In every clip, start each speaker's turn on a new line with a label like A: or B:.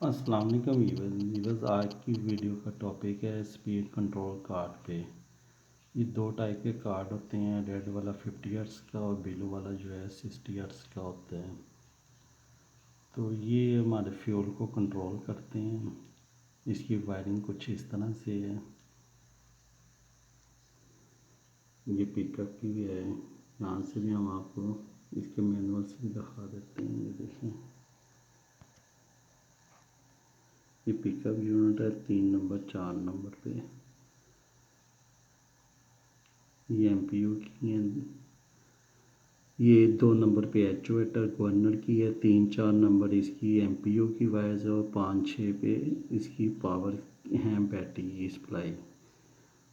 A: अस्सलाम वालेकुम व्यूअर्स, आज की वीडियो का टॉपिक है स्पीड कंट्रोल कार्ड पे। ये दो टाइप के कार्ड होते हैं, रेड वाला 50 हर्ट्ज़ का और ब्लू वाला जो है 60 हर्ट्ज़ का होता है। तो ये हमारे फ्यूल को कंट्रोल करते हैं। इसकी वायरिंग कुछ इस तरह से है। ये पिकअप की भी है, यहाँ से भी हम आपको इसके मैनुअल से भी दिखा देते हैं। ये देखें, ये पिकअप यूनिट है 3 नंबर 4 नंबर पे। ये एमपीयू की है। ये 2 नंबर पे एक्चुएटर गवर्नर की है, 3-4 नंबर इसकी एमपीयू की वायर्स है और 5-6 पे इसकी पावर है बैटरी की सप्लाई।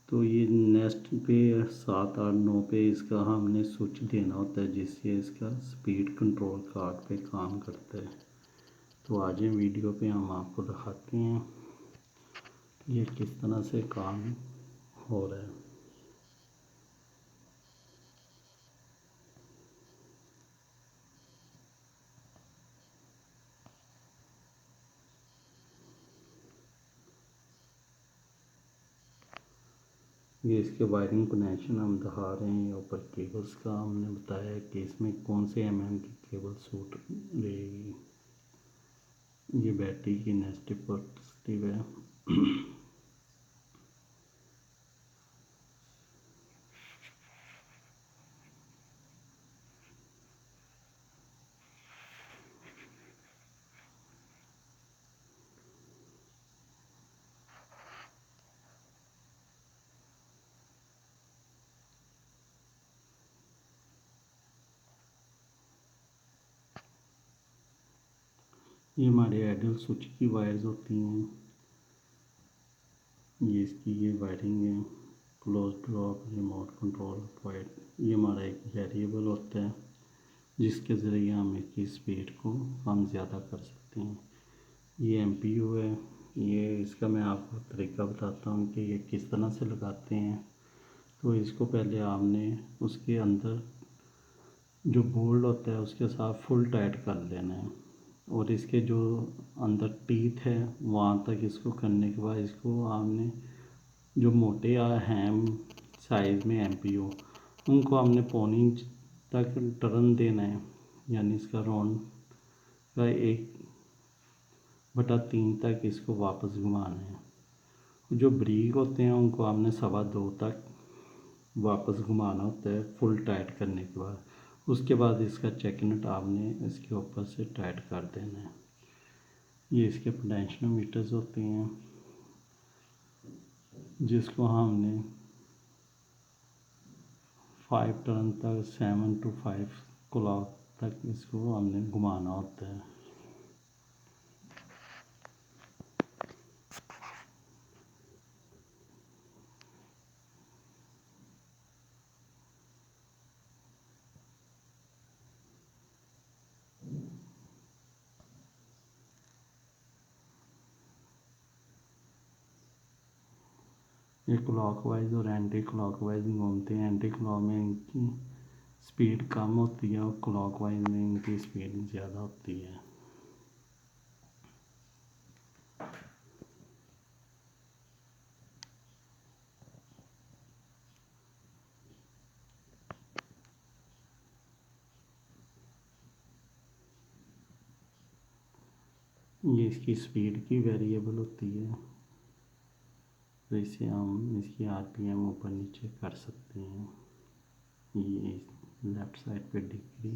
A: तो ये नेक्स्ट पे 7-8-9 पे इसका हमने स्विच देना होता है, जिससे इसका स्पीड कंट्रोल कार्ड पे काम करता है। तो आज ये वीडियो पे हम आपको दिखाते हैं ये किस तरह से काम हो रहा है। ये इसके वायरिंग कनेक्शन हम दिखा रहे हैं। ऊपर केबल्स का हमने बताया कि इसमें कौन से एमएम की केबल सूट रहेगी। ये बैटरी की नेगेटिव पॉजिटिव है। ये हमारे आइडियल स्विच की वायर्स होती हैं। ये इसकी ये वायरिंग है। Close drop remote control point, ये हमारा एक वेरिएबल होता है जिसके ज़रिए हम इसकी स्पीड को कम ज़्यादा कर सकते हैं। ये एमपीयू है। ये इसका मैं आपको तरीका बताता हूँ कि ये किस तरह से लगाते हैं। तो इसको पहले आपने उसके अंदर जो बोल्ट होता है उसके साथ फुल टाइट कर लेना है, और इसके जो अंदर टीथ है वहाँ तक इसको करने के बाद इसको आपने जो मोटे हैम साइज़ में एमपीयू उनको हमने पौनी इंच तक टर्न देना है, यानी इसका राउंड का 1/3 तक इसको वापस घुमाना है। जो ब्रीक होते हैं उनको हमने 2.25 तक वापस घुमाना होता है फुल टाइट करने के बाद। उसके बाद इसका चेक नट आपने इसके ऊपर से टाइट कर देना है। ये इसके पोटेंशियोमीटर्स होते हैं जिसको हमने 5 टर्न तक 7 to 5 क्लॉक तक इसको हमने घुमाना होता है। ये क्लॉकवाइज और एंटी क्लॉकवाइज घूमते हैं। एंटी क्लॉक में इनकी स्पीड कम होती है और क्लॉकवाइज में इनकी स्पीड ज़्यादा होती है। ये इसकी स्पीड की वेरिएबल होती है, तो इसे हम इसकी आरपीएम ऊपर नीचे कर सकते हैं। ये लेफ़्ट साइड पे डिग्री,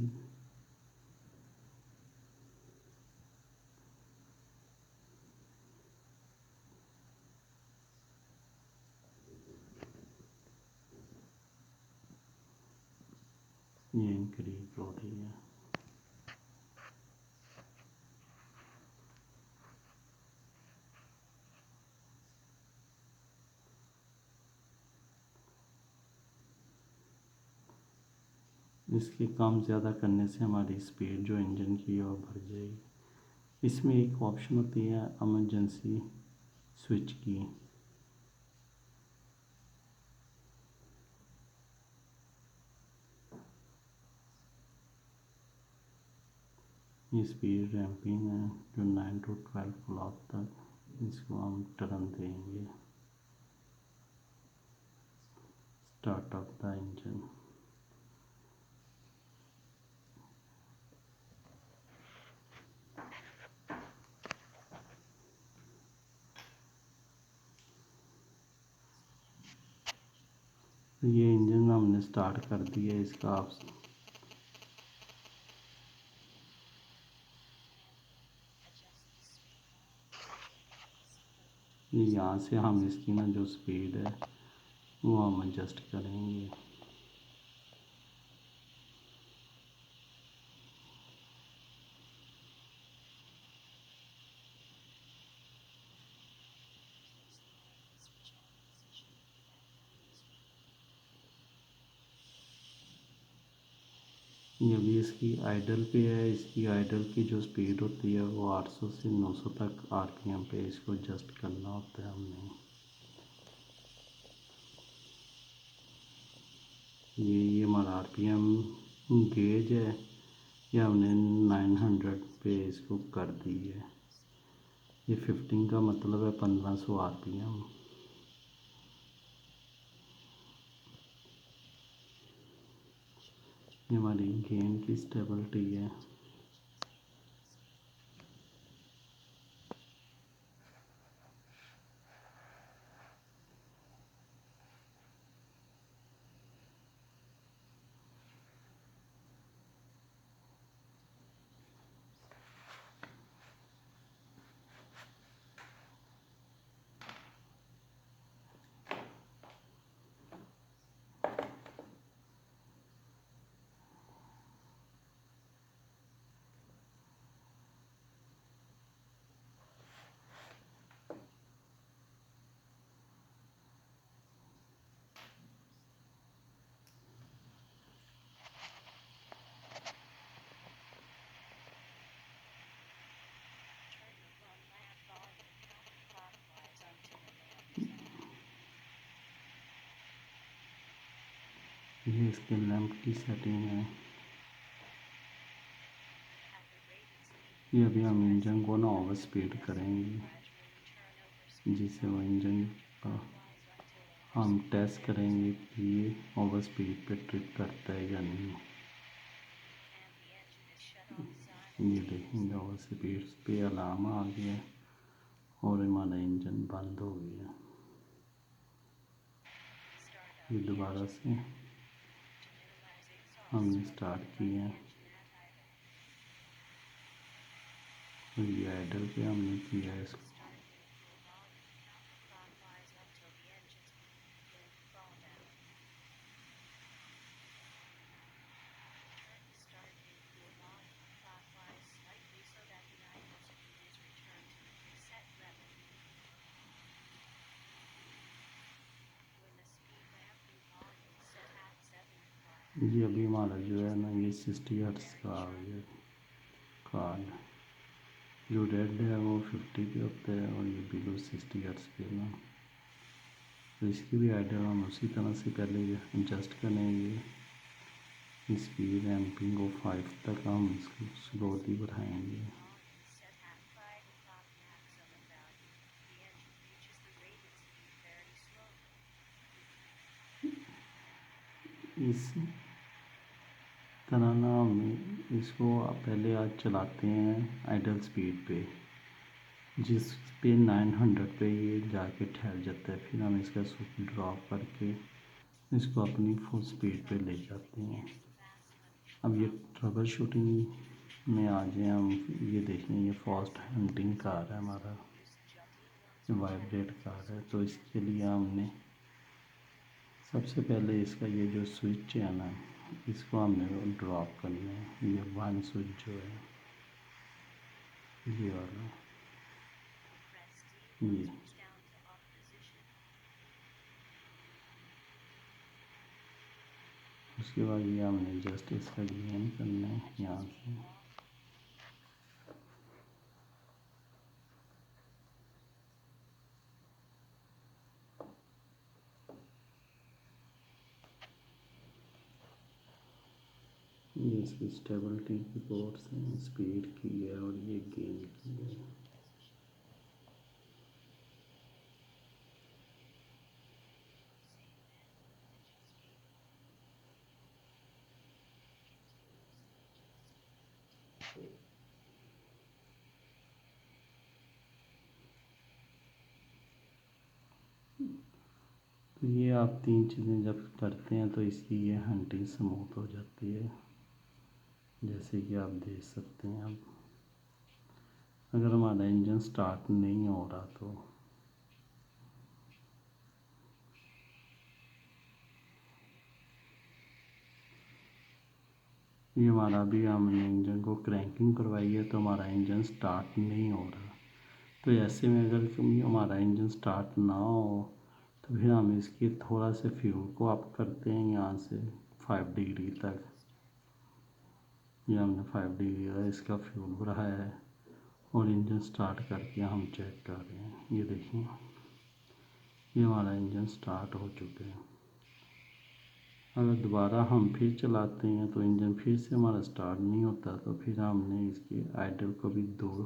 A: ये इंक्रीज हो रही है। इसकी कम ज़्यादा करने से हमारी स्पीड जो इंजन की है वो बढ़ जाएगी। इसमें एक ऑप्शन होती है इमरजेंसी स्विच की। ये स्पीड रैंपिंग है जो 9 to 12 क्लॉक तक इसको हम टर्न देंगे। Start up the engine. ये इंजन हमने स्टार्ट कर दिया। इसका आप यहाँ से हम इसकी ना जो स्पीड है वो हम एडजस्ट करेंगे। ये भी इसकी आइडल पे है। इसकी आइडल की जो स्पीड होती है वो 800 से 900 तक आरपीएम पे इसको एडजस्ट करना होता है हमने। ये हमारा आरपीएम गेज है। ये हमने 900 पे इसको कर दी है। ये 15 का मतलब है 1500 आरपीएम। ये हमारी गेन की स्टेबिलिटी है। ये इसके लैंप की सेटिंग है। ये अभी हम इंजन को ना ओवर स्पीड करेंगे जिससे वो इंजन का हम टेस्ट करेंगे कि ये ओवर स्पीड पे ट्रिप करता है या नहीं। ये देखेंगे ओवर स्पीड पे अलार्म आ गया और हमारा इंजन बंद हो गया। ये दोबारा से हमने स्टार्ट किया और ये आइडल पे हमने किया इसको। ये अभी हमारा जो है ना ये 60 हर्ट्ज का आ गया कार्ड। जो रेड है वो 50 पे होता है और ये बिलो 60 हर्ट्ज पे ना। तो इसकी भी आइडिया हम उसी तरह से पहले एडजस्ट करेंगे। स्पीड रैंपिंग को 5 तक हम इसको स्लोली बढ़ाएंगे। इस तरह ना हम इसको पहले आज चलाते हैं आइडल स्पीड पे जिस पे 900 पे ये जाके ठहर जाता है। फिर हम इसका स्विच ड्रॉप करके इसको अपनी फुल स्पीड पे ले जाते हैं। अब ये ट्रबल शूटिंग में आ जाए हम। ये देखें ये फास्ट हंटिंग कार है हमारा, वाइब्रेट कार है। तो इसके लिए हमने सबसे पहले इसका ये जो स्विच है ना इसको हमने ड्रॉप करना है। ये वन स्विच जो है ये वाला ये उसके बाद ये हमने जस्ट इसका गेन करना है यहाँ से। ये इसकी स्टेबिलिटी की पोर्ट्स हैं, स्पीड की है और ये गेन की है। तो ये आप 3 चीज़ें जब करते हैं तो इसकी ये हंटिंग स्मूथ हो जाती है, जैसे कि आप देख सकते हैं। अब अगर हमारा इंजन स्टार्ट नहीं हो रहा तो ये हमारा भी हमने इंजन को क्रैंकिंग करवाई है तो हमारा इंजन स्टार्ट नहीं हो रहा। तो ऐसे में अगर कभी हमारा इंजन स्टार्ट ना हो तो फिर हम इसकी थोड़ा से फ्यूल को अप करते हैं यहाँ से 5 डिग्री तक। ये हमने 5 डिग्री का इसका फ्यूल बढ़ाया है और इंजन स्टार्ट करके हम चेक कर रहे हैं। ये देखिए, ये हमारा इंजन स्टार्ट हो चुका है। अगर दोबारा हम फिर चलाते हैं तो इंजन फिर से हमारा स्टार्ट नहीं होता, तो फिर हमने इसके आइडल को भी दूर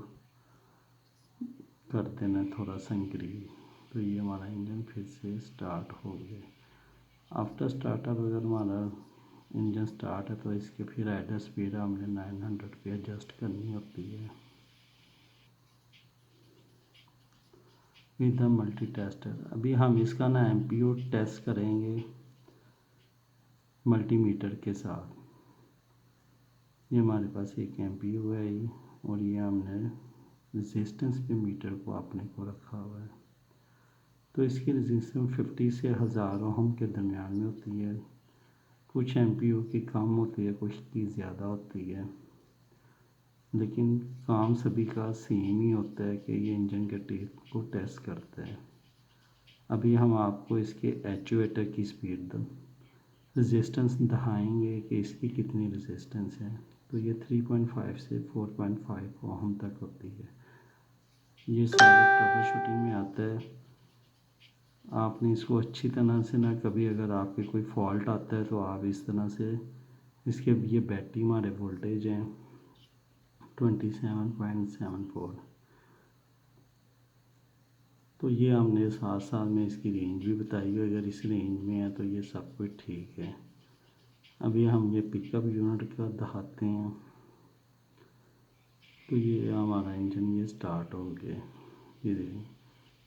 A: कर देना थोड़ा सा इंक्रीज। तो ये हमारा इंजन फिर से स्टार्ट हो गया। आफ्टर स्टार्टअप अगर हमारा इंजन स्टार्ट है तो इसके फिर आइडल स्पीड हमने 900 पे एडजस्ट करनी होती है विद द मल्टी टेस्टर। अभी हम इसका ना एम्पीयू टेस्ट करेंगे मल्टीमीटर के साथ। ये हमारे पास एक एम्पीयू है ये, और ये हमने रेजिस्टेंस पे मीटर को अपने को रखा हुआ है। तो इसकी रेजिस्टेंस 50 से 1000 ओम के दरमियान में होती है। कुछ एम्पीयू की कम होती है, कुछ की ज़्यादा होती है, लेकिन काम सभी का सेम ही होता है कि ये इंजन के टेप को टेस्ट करता है। अभी हम आपको इसके एक्चुएटर की स्पीड रेजिस्टेंस दिखाएंगे कि इसकी कितनी रेजिस्टेंस है। तो ये 3.5 से 4.5 ओम तक होती है। ये सारे ट्रबल शूटिंग में आता है। आपने इसको अच्छी तरह से ना, कभी अगर आपके कोई फॉल्ट आता है तो आप इस तरह से इसके, ये बैटरी हमारे वोल्टेज हैं 27.74। तो ये हमने साथ साथ में इसकी रेंज भी बताई है। अगर इस रेंज में है तो ये सब कुछ ठीक है। अभी हम ये पिकअप यूनिट का दिखाते हैं। तो ये हमारा इंजन ये स्टार्ट हो गया। ये देखिए,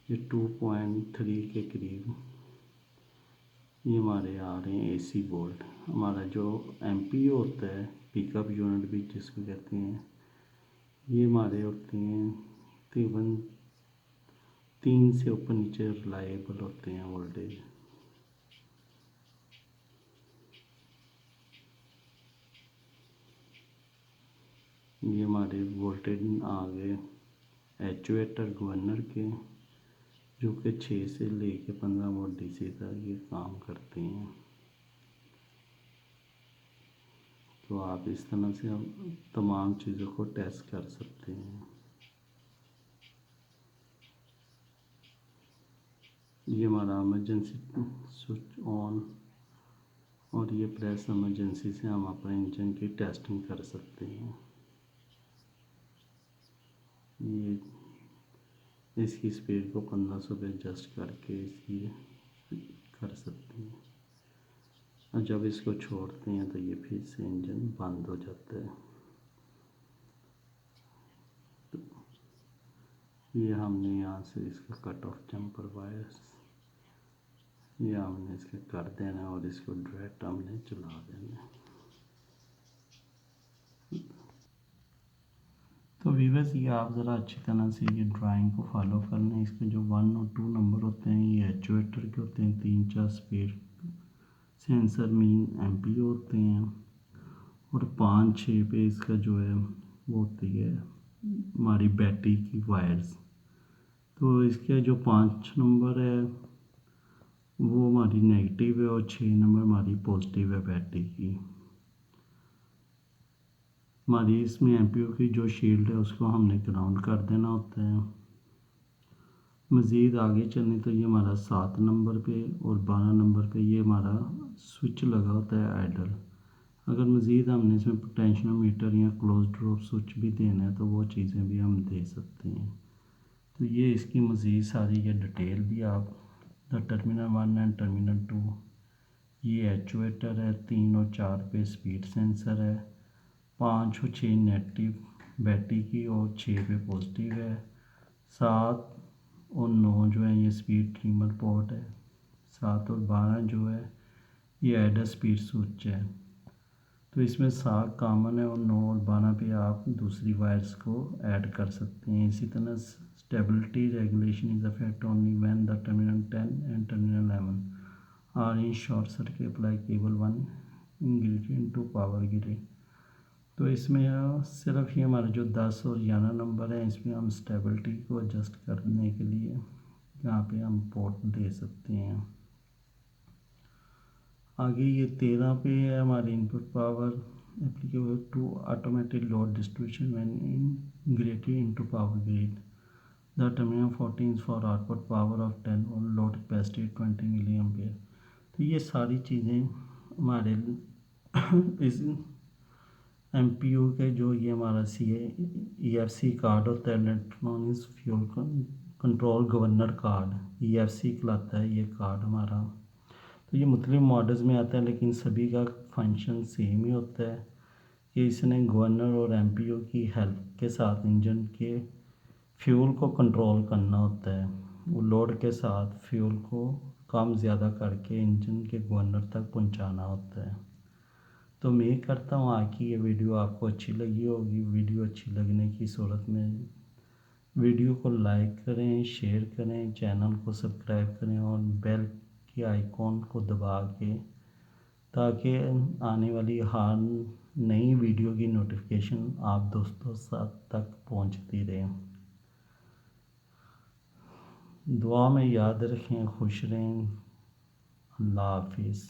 A: ये 2.3 के करीब ये हमारे आ रहे हैं एसी वोल्ट। हमारा जो एमपीयू होता है, पिकअप यूनिट भी जिसको कहते हैं, ये हमारे होते हैं तकरीबन 3 से ऊपर नीचे रिलायबल होते हैं वोल्टेज। ये हमारे वोल्टेज आ गए एक्चुएटर गवर्नर के, जो कि 6 से लेके 15 वोल्ट डीसी तक ये काम करते हैं। तो आप इस तरह से हम तमाम चीज़ों को टेस्ट कर सकते हैं। ये हमारा इमरजेंसी स्विच ऑन, और ये प्रेस इमरजेंसी से हम अपने इंजन की टेस्टिंग कर सकते हैं। ये इसकी स्पीड को 1500 पे एडजस्ट करके इसकी कर सकते हैं। और जब इसको छोड़ते हैं तो ये फिर से इंजन बंद हो जाता है। तो ये हमने यहाँ से इसका कट ऑफ जंपर वायर्स ये हमने इसके कर देना और इसको डायरेक्ट हमने चला देना। तो वीवर्स, ये आप ज़रा अच्छी तरह से ये ड्राइंग को फॉलो कर लें। इसके जो 1 और 2 नंबर होते हैं ये एक्चुएटर के होते हैं, 3-4 स्पीड सेंसर मीन एम्पीयू होते हैं, और 5-6 पे इसका जो है वो होती है हमारी बैटरी की वायर्स। तो इसके जो 5 नंबर है वो हमारी नेगेटिव है और 6 नंबर हमारी पॉजिटिव है बैटरी की। हमारी इसमें एम्पीयू की जो शील्ड है उसको हमने ग्राउंड कर देना होता है। मज़ीद आगे चलने तो ये हमारा 7 नंबर पे और 12 नंबर पे ये हमारा स्विच लगा होता है आइडल। अगर मज़ीद हमने इसमें पोटेंशियोमीटर या क्लोज ड्रॉप स्विच भी देना है तो वो चीज़ें भी हम दे सकते हैं। तो ये इसकी मज़ीद सारी ये डिटेल भी आप द टर्मिनल 1 एंड टर्मिनल 2, ये एक्चुएटर है, 3 और 4 पे स्पीड सेंसर है, 5 और 6 नेगेटिव बैटरी की और 6 पे पॉजिटिव है, 7 और 9 जो है ये स्पीड ट्रिमर पोर्ट है, 7 और 12 जो है ये एडर स्पीड स्विच है। तो इसमें 7 कॉमन है और 9 और 12 पे आप दूसरी वायर्स को ऐड कर सकते हैं। इसी तरह stability regulation is affect only when the terminal 10 and terminal 11 are in short circuit apply cable 1 ingredient to power grid. तो इसमें सिर्फ ये हमारे जो 10 और 11 नंबर है इसमें हम स्टेबिलिटी को एडजस्ट करने के लिए यहाँ पे हम पोर्ट दे सकते हैं। आगे ये 13 पे है हमारी input power applicable to automatic load distribution when integrated into power grid. The terminal 14 for output power of 10 और लोड कैपेसिटी 20 मिली एम्पेयर। तो ये सारी चीज़ें हमारे इस MPU के जो ये हमारा EFC कार्ड होता है, electronic fuel control governor card, EFC कहलाता है ये कार्ड हमारा। तो ये मुख्तलिफ मॉडल्स में आता है लेकिन सभी का फंक्शन सेम ही होता है कि इसने गवर्नर और MPU की हेल्प के साथ इंजन के फ्यूल को कंट्रोल करना होता है। वो लोड के साथ फ्यूल को कम ज़्यादा करके इंजन के गवर्नर तक पहुंचाना होता है। तो मैं करता हूँ आज की ये वीडियो आपको अच्छी लगी होगी। वीडियो अच्छी लगने की सूरत में वीडियो को लाइक करें, शेयर करें, चैनल को सब्सक्राइब करें और बेल के आइकॉन को दबा के ताकि आने वाली हर नई वीडियो की नोटिफिकेशन आप दोस्तों तक पहुंचती रहे। दुआ में याद रखें, खुश रहें। अल्लाह हाफिज़।